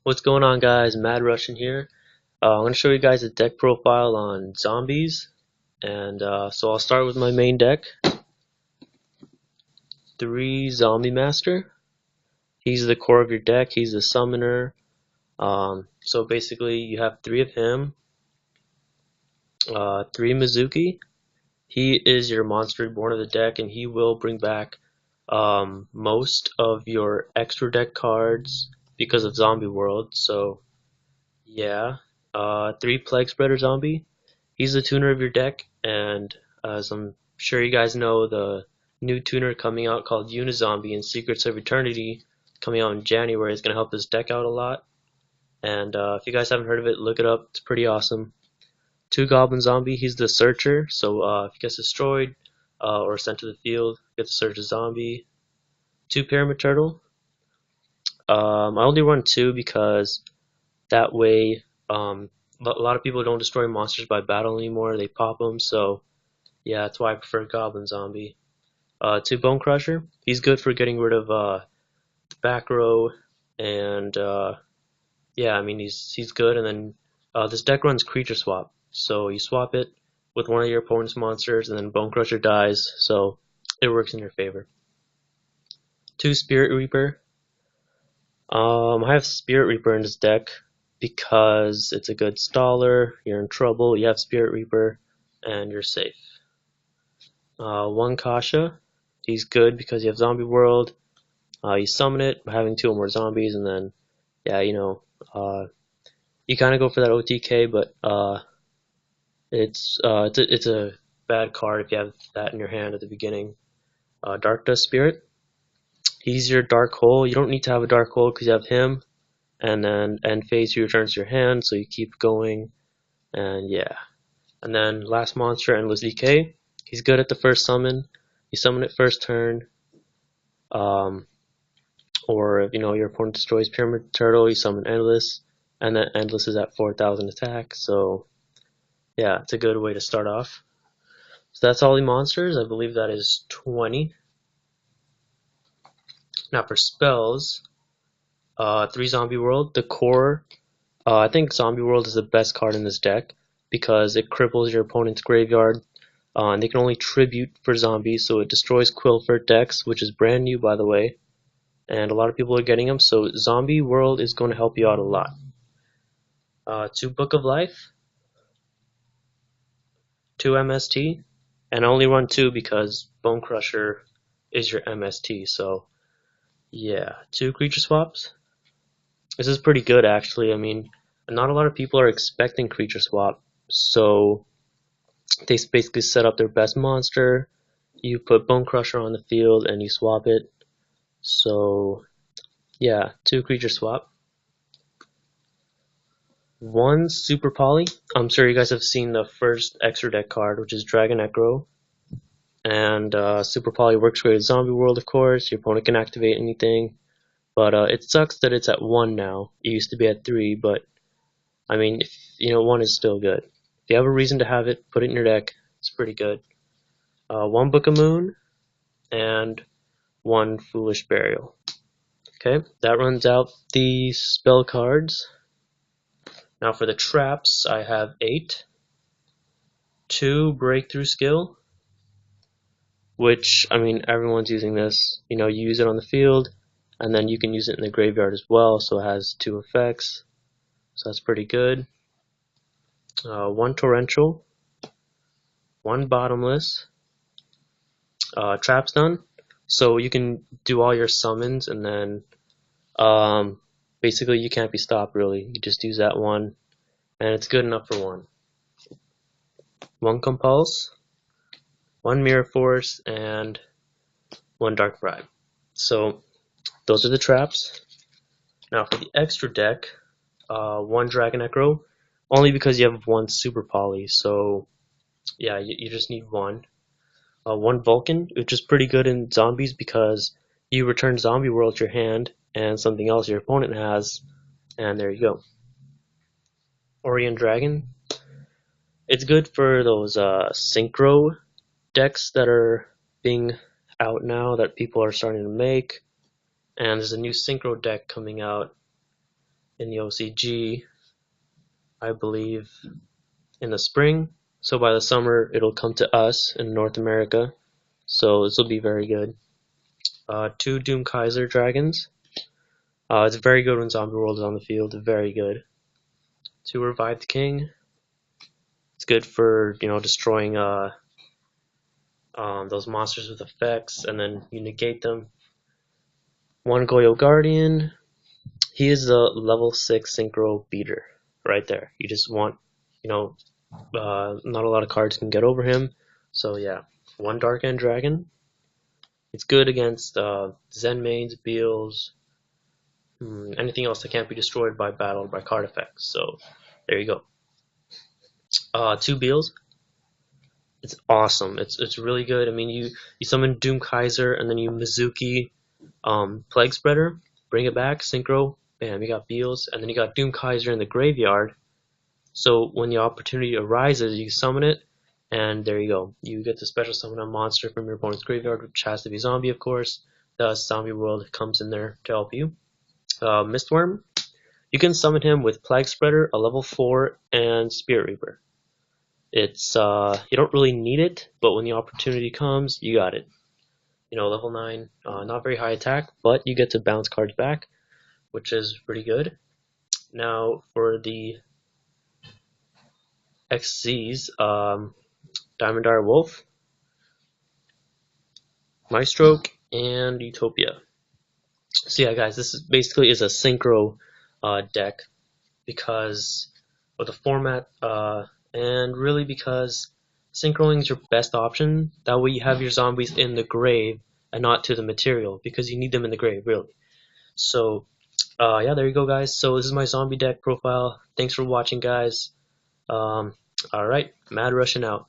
What's going on, guys? Mad Russian here. I'm going to show you guys a deck profile on zombies, and so I'll start with my main deck. 3 Zombie Master. He's the core of your deck. He's the summoner. So basically, you have 3 of him. 3 Mizuki. He is your monster reborn of the deck, and he will bring back most of your extra deck cards because of Zombie World. So yeah. 3 Plague Spreader Zombie. He's the tuner of your deck, and as I'm sure you guys know, the new tuner coming out called Unizombie and Secrets of Eternity coming out in January is going to help this deck out a lot. And if you guys haven't heard of it, look it up. It's pretty awesome. 2 Goblin Zombie. He's the searcher, so if he gets destroyed or sent to the field, you get to search a zombie. 2 Pyramid Turtle. I only run 2 because that way a lot of people don't destroy monsters by battle anymore. They pop them, so yeah, that's why I prefer Goblin Zombie. 2 Bone Crusher. He's good for getting rid of the back row, and yeah, I mean he's good. And then this deck runs Creature Swap, so you swap it with one of your opponent's monsters, and then Bone Crusher dies, so it works in your favor. 2 Spirit Reaper. I have Spirit Reaper in this deck because it's a good staller. You're in trouble, you have Spirit Reaper, and you're safe. 1 Kasha. He's good because you have Zombie World. You summon it by having 2 or more zombies, and then, yeah, you kind of go for that OTK, but it's a bad card if you have that in your hand at the beginning. Dark Dust Spirit. He's your Dark Hole. You don't need to have a Dark Hole because you have him, and then end phase he returns to your hand, so you keep going, and yeah. And then last monster, Endless Decay. He's good at the first summon. You summon it first turn. Or if your opponent destroys Pyramid Turtle, you summon Endless, and then Endless is at 4,000 attack. So yeah, it's a good way to start off. So that's all the monsters. I believe that is 20. Now for spells, 3 Zombie World. The core, I think Zombie World is the best card in this deck because it cripples your opponent's graveyard. And they can only tribute for zombies, so it destroys Quillfort decks, which is brand new, by the way. And a lot of people are getting them, so Zombie World is going to help you out a lot. 2 Book of Life, 2 MST, and I only run 2 because Bone Crusher is your MST, so yeah. 2 Creature Swaps. This is pretty good, actually. I mean, not a lot of people are expecting Creature Swap, so they basically set up their best monster, you put Bone Crusher on the field, and you swap it. So yeah, 2 Creature Swap. 1 Super Poly. I'm sure you guys have seen the first extra deck card, which is Dragon Echo. And Super Poly works great with Zombie World, of course. Your opponent can activate anything. But it sucks that it's at 1 now. It used to be at 3, but I mean, 1 is still good. If you have a reason to have it, put it in your deck. It's pretty good. 1 Book of Moon and 1 Foolish Burial. Okay, that runs out the spell cards. Now for the traps, I have 8. 2 Breakthrough Skill, which, I mean, everyone's using this. You use it on the field, and then you can use it in the graveyard as well, so it has 2 effects. So that's pretty good. 1 Torrential, 1 Bottomless, Trap Stun. So you can do all your summons, and then basically you can't be stopped, really. You just use that one, and it's good enough for 1. 1 Compulse, 1 Mirror Force, and 1 Dark Bribe. So those are the traps. Now for the extra deck, 1 Dragon Echo, only because you have 1 Super Poly, so yeah, you just need 1. 1 Vulcan, which is pretty good in zombies because you return Zombie World to your hand and something else your opponent has, and there you go. Orient Dragon, it's good for those synchro decks that are being out now that people are starting to make, and there's a new synchro deck coming out in the OCG, I believe, in the spring. So by the summer, it'll come to us in North America. So this will be very good. Two Doom Kaiser dragons. It's very good when Zombie World is on the field. Very good. Two Revived King. It's good for destroying those monsters with effects, and then you negate them. One Goyo Guardian. He is a level 6 synchro beater right there. You just want, not a lot of cards can get over him. So yeah, one Dark End Dragon. It's good against Zen mains, Beals, anything else that can't be destroyed by battle or by card effects. So there you go. Two Beals. It's awesome. It's really good. I mean, you summon Doom Kaiser and then you Mizuki Plague Spreader, bring it back, synchro, bam, you got Beals, and then you got Doom Kaiser in the graveyard. So when the opportunity arises, you summon it, and there you go. You get to special summon a monster from your opponent's graveyard, which has to be zombie, of course. Thus, Zombie World comes in there to help you. Mistworm, you can summon him with Plague Spreader, a level 4, and Spirit Reaper. It's you don't really need it, but when the opportunity comes, you got it. Level 9, not very high attack, but you get to bounce cards back, which is pretty good. Now for the XZs, Diamond Dire Wolf, Maestroke, and Utopia. So yeah, guys, this is basically a synchro deck because of the format, and really because synchroing is your best option. That way you have your zombies in the grave and not to the material, because you need them in the grave, really. So yeah, there you go, guys. So this is my zombie deck profile. Thanks for watching, guys. Alright, Mad Russian out.